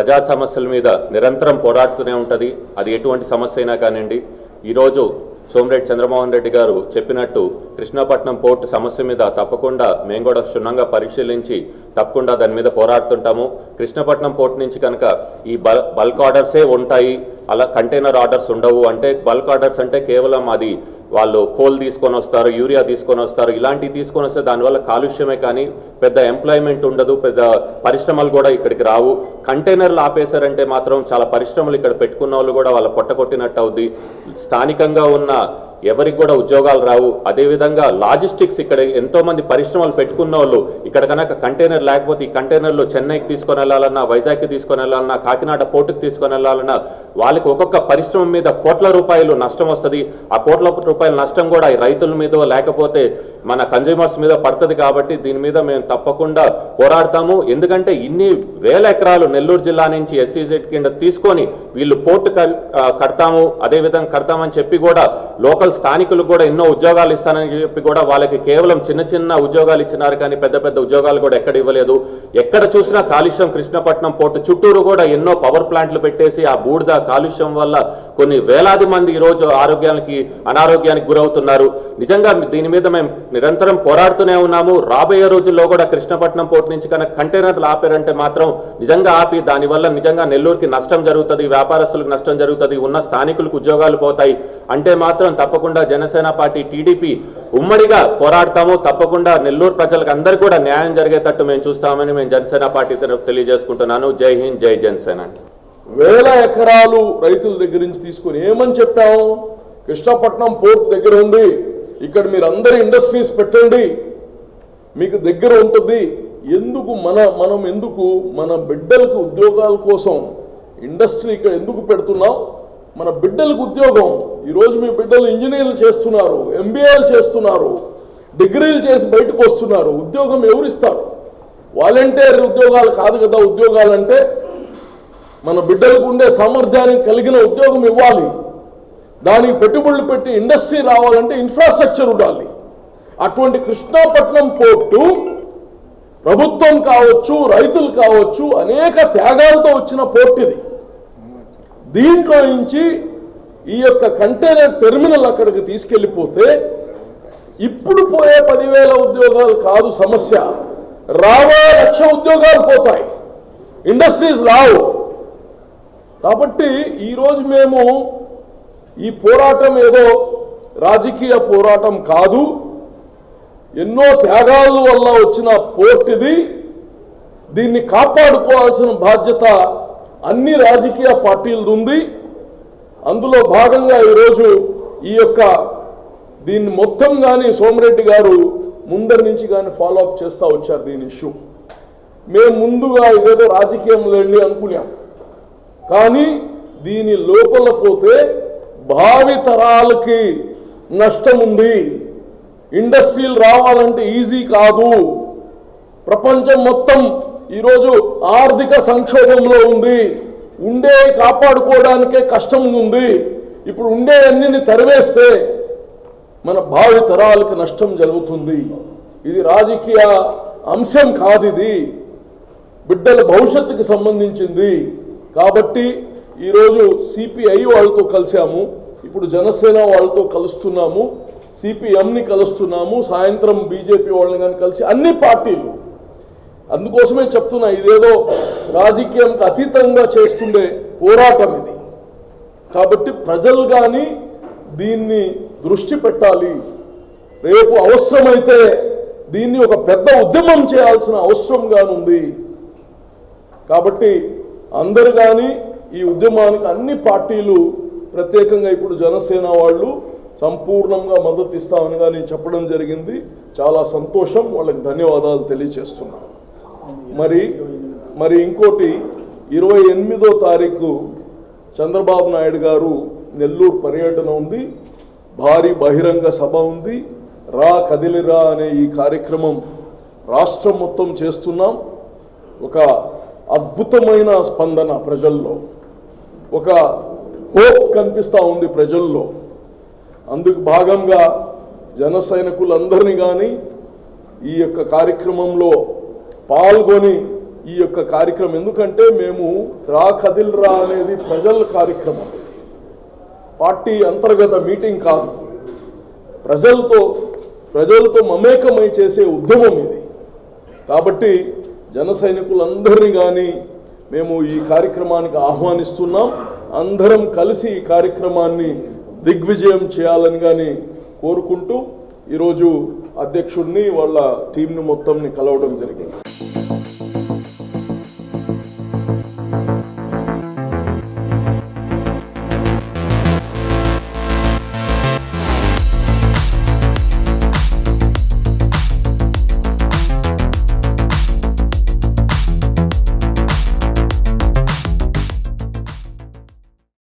ప్రజా సమస్యల మీద నిరంతరం పోరాడుతూనే ఉంటుంది. అది ఎటువంటి సమస్య అయినా కానివ్వండి. ఈరోజు సోమిరెడ్డి చంద్రమోహన్ రెడ్డి గారు చెప్పినట్టు కృష్ణపట్నం పోర్టు సమస్య మీద తప్పకుండా మేము కూడా క్షుణ్ణంగా పరిశీలించి తప్పకుండా దాని మీద పోరాడుతుంటాము. కృష్ణపట్నం పోర్టు నుంచి కనుక ఈ బల్క్ ఆర్డర్సే ఉంటాయి, అలా కంటైనర్ ఆర్డర్స్ ఉండవు అంటే, బల్క్ ఆర్డర్స్ అంటే కేవలం అది వాళ్ళు కోల్ తీసుకొని వస్తారు, యూరియా తీసుకొని వస్తారు, ఇలాంటివి తీసుకొని వస్తే దానివల్ల కాలుష్యమే కానీ పెద్ద ఎంప్లాయ్మెంట్ ఉండదు, పెద్ద పరిశ్రమలు కూడా ఇక్కడికి రావు. కంటైనర్లు ఆపేశారంటే మాత్రం చాలా పరిశ్రమలు ఇక్కడ పెట్టుకున్న వాళ్ళు కూడా వాళ్ళ పొట్టకొట్టినట్టు అవుద్ది. స్థానికంగా ఉన్న ఎవరికి కూడా ఉద్యోగాలు రావు. అదేవిధంగా లాజిస్టిక్స్ ఇక్కడ ఎంతోమంది పరిశ్రమలు పెట్టుకున్న వాళ్ళు ఇక్కడ కనుక కంటైనర్ లేకపోతే ఈ కంటైనర్లు చెన్నైకి తీసుకొని వెళ్ళాలన్నా, వైజాగ్కి తీసుకొని వెళ్ళాలన్నా, కాకినాడ పోర్టుకు తీసుకొని వెళ్ళాలన్నా వాళ్ళకి ఒక్కొక్క పరిశ్రమ మీద కోట్ల రూపాయలు నష్టం వస్తుంది. ఆ కోట్ల రూపాయల నష్టం కూడా ఈ రైతుల మీద లేకపోతే మన కన్జ్యూమర్స్ మీద పడుతుంది. కాబట్టి దీని మీద మేము తప్పకుండా పోరాడతాము. ఎందుకంటే ఇన్ని వేల ఎకరాలు నెల్లూరు జిల్లా నుంచి SEZ కింద తీసుకొని వీళ్ళు పోర్టు కడతాము, అదేవిధంగా కడతామని చెప్పి కూడా లోకల్ స్థానికులకు కూడా ఎన్నో ఉద్యోగాలు ఇస్తానని చెప్పి కూడా వాళ్ళకి కేవలం చిన్న చిన్న ఉద్యోగాలు ఇచ్చినారు కానీ పెద్ద పెద్ద ఉద్యోగాలు కూడా ఎక్కడ ఇవ్వలేదు. ఎక్కడ చూసినా కాలుష్యం. కృష్ణపట్నం పోర్టు చుట్టూరు కూడా ఎన్నో పవర్ ప్లాంట్లు పెట్టేసి ఆ బూడిద కాలుష్యం వల్ల కొన్ని వేలాది మంది ఈరోజు అనారోగ్యానికి గురవుతున్నారు. నిజంగా దీని మీద మేము నిరంతరం పోరాడుతూనే ఉన్నాము. రాబోయే రోజుల్లో కూడా కృష్ణపట్నం పోర్టు నుంచి కనుక కంటైనర్లు ఆపారంటే మాత్రం నిజంగా ఆపి దానివల్ల నిజంగా నెల్లూరుకి నష్టం జరుగుతుంది, వ్యాపారస్తులకు నష్టం జరుగుతుంది, ఉన్న స్థానికులకు ఉద్యోగాలు పోతాయి. అంటే మాత్రం తప్పకుండా జనసేన పార్టీ TDP ఉమ్మడిగా పోరాడతాము. తప్పకుండా నెల్లూరు ప్రజలకు అందరికీ కూడా న్యాయం జరిగేటట్టు మేము చూస్తామని మేము జనసేన పార్టీ తరఫు తెలియజేసుకుంటున్నాను. జై హింద్, జై జనసేన. వేల ఎకరాలు రైతుల దగ్గర నుంచి తీసుకొని ఏమని చెప్పాము, కృష్ణపట్నం పోర్ట్ దగ్గర ఉంది, ఇక్కడ మీరు అందరు ఇండస్ట్రీస్ పెట్టండి, మీకు దగ్గర ఉంటుంది. ఎందుకు మనం ఎందుకు మన బిడ్డలకు ఉద్యోగాల కోసం ఇండస్ట్రీ ఇక్కడ ఎందుకు పెడుతున్నాం? మన బిడ్డలకు ఉద్యోగం. ఈరోజు మీ బిడ్డలు ఇంజనీర్లు చేస్తున్నారు, MBAలు చేస్తున్నారు, డిగ్రీలు చేసి బయటకు వస్తున్నారు. ఉద్యోగం ఎవరిస్తారు? వాలంటీర్ ఉద్యోగాలు కాదు కదా. ఉద్యోగాలంటే మన బిడ్డలకు ఉండే సామర్థ్యానికి కలిగిన ఉద్యోగం ఇవ్వాలి. దానికి పెట్టుబడులు పెట్టి ఇండస్ట్రీ రావాలంటే ఇన్ఫ్రాస్ట్రక్చర్ ఉండాలి. అటువంటి కృష్ణపట్నం పోర్టు ప్రభుత్వం కావచ్చు, రైతులు కావచ్చు, అనేక త్యాగాలతో వచ్చిన పోర్ట్ ఇది. దీంట్లో నుంచి ఈ యొక్క కంటైనర్ టెర్మినల్ అక్కడికి తీసుకెళ్ళిపోతే ఇప్పుడు పోయే 10,000 ఉద్యోగాలు కాదు సమస్య, రాబోయే 1,00,000 ఉద్యోగాలు పోతాయి, ఇండస్ట్రీస్ రావు. కాబట్టి ఈరోజు మేము ఈ పోరాటం ఏదో రాజకీయ పోరాటం కాదు, ఎన్నో త్యాగాల వల్ల వచ్చిన పోర్ట్ ఇది. దీన్ని కాపాడుకోవాల్సిన బాధ్యత అన్ని రాజకీయ పార్టీలది ఉంది. అందులో భాగంగా ఈరోజు ఈ యొక్క దీన్ని మొత్తం కానీ సోమిరెడ్డి గారు ముందరి నుంచి కానీ ఫాలోఅప్ చేస్తూ వచ్చారు దీని ఇష్యూ. మేము ముందుగా ఇదేదో రాజకీయం లేండి అనుకున్నాం, కానీ దీని లోపల పోతే భావి తరాలకి నష్టం ఉంది. ఇండస్ట్రీలు రావాలంటే ఈజీ కాదు. ప్రపంచం మొత్తం ఈరోజు ఆర్థిక సంక్షోభంలో ఉంది, ఉండే కాపాడుకోవడానికే కష్టం ఉంది. ఇప్పుడు ఉండే అన్నిని తరివేస్తే మన భావి తరాలకు నష్టం జరుగుతుంది. ఇది రాజకీయ అంశం కాదు, ఇది బిడ్డల భవిష్యత్తుకి సంబంధించింది. కాబట్టి ఈరోజు CPI వాళ్ళతో కలిసాము, ఇప్పుడు జనసేన వాళ్ళతో కలుస్తున్నాము, CPMని కలుస్తున్నాము, సాయంత్రం BJP వాళ్ళని కానీ కలిసి అన్ని పార్టీలు. అందుకోసమే చెప్తున్నా, ఇదేదో రాజకీయంకి అతీతంగా చేస్తుండే పోరాటం ఇది. కాబట్టి ప్రజలు కానీ దీన్ని దృష్టి పెట్టాలి. రేపు అవసరమైతే దీన్ని ఒక పెద్ద ఉద్యమం చేయాల్సిన అవసరం ఉంది. కాబట్టి అందరు కానీ ఈ ఉద్యమానికి అన్ని పార్టీలు, ప్రత్యేకంగా ఇప్పుడు జనసేన వాళ్ళు సంపూర్ణంగా మద్దతు ఇస్తామని కానీ చెప్పడం జరిగింది. చాలా సంతోషం, వాళ్ళకి ధన్యవాదాలు తెలియజేస్తున్నాం. మరి ఇంకోటి 28వ తారీఖు చంద్రబాబు నాయుడు గారు నెల్లూరు పర్యటన ఉంది, భారీ బహిరంగ సభ ఉంది. రా కదిలిరా అనే ఈ కార్యక్రమం రాష్ట్రం మొత్తం చేస్తున్నాం. ఒక అద్భుతమైన స్పందన ప్రజల్లో, ఒక హోప్ కనిపిస్తూ ఉంది ప్రజల్లో. అందుకు భాగంగా జన సైనికులందరినీ కానీ ఈ యొక్క కార్యక్రమంలో పాల్గొని ఈ యొక్క కార్యక్రమం. ఎందుకంటే మేము రా కదిల్రా అనేది ప్రజల కార్యక్రమం, పార్టీ అంతర్గత మీటింగ్ కాదు, ప్రజలతో మమేకమై చేసే ఉద్యమం ఇది. కాబట్టి జన సైనికులందరినీ కానీ మేము ఈ కార్యక్రమానికి ఆహ్వానిస్తున్నాం. అందరం కలిసి ఈ కార్యక్రమాన్ని దిగ్విజయం చేయాలని కానీ కోరుకుంటూ ఈరోజు అధ్యక్షుడిని వాళ్ళ టీంని మొత్తంని కలవడం జరిగింది.